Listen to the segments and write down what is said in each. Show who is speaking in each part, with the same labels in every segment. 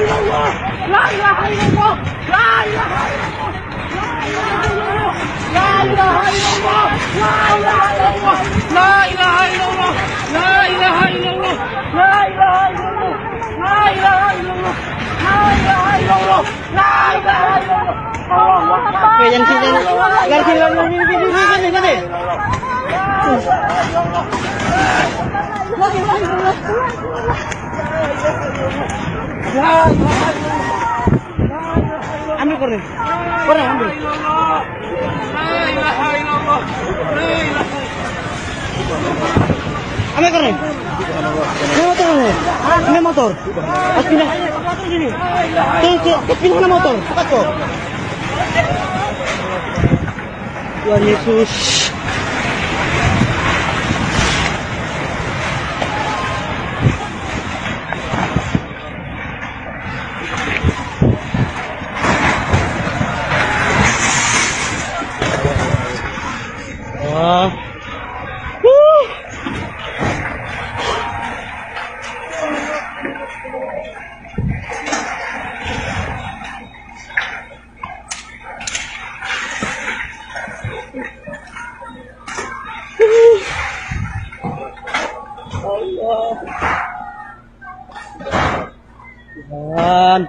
Speaker 1: illallah, la ilaha illallah, la ilaha illallah, la ilaha illallah, la ilaha illallah, la ilaha illallah, la ilaha illallah, la ilaha illallah, la ilaha illallah, la ilaha illallah, la ilaha illallah.
Speaker 2: Oke, yang sini, sini. Ambil koreng, ambil. Ambil koreng. Ini motor. Pas pindah. Pindah na motor. Cepat kok. Tuhan Yesus. Wah. Allah. Tuhan.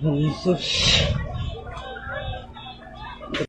Speaker 2: Yesus.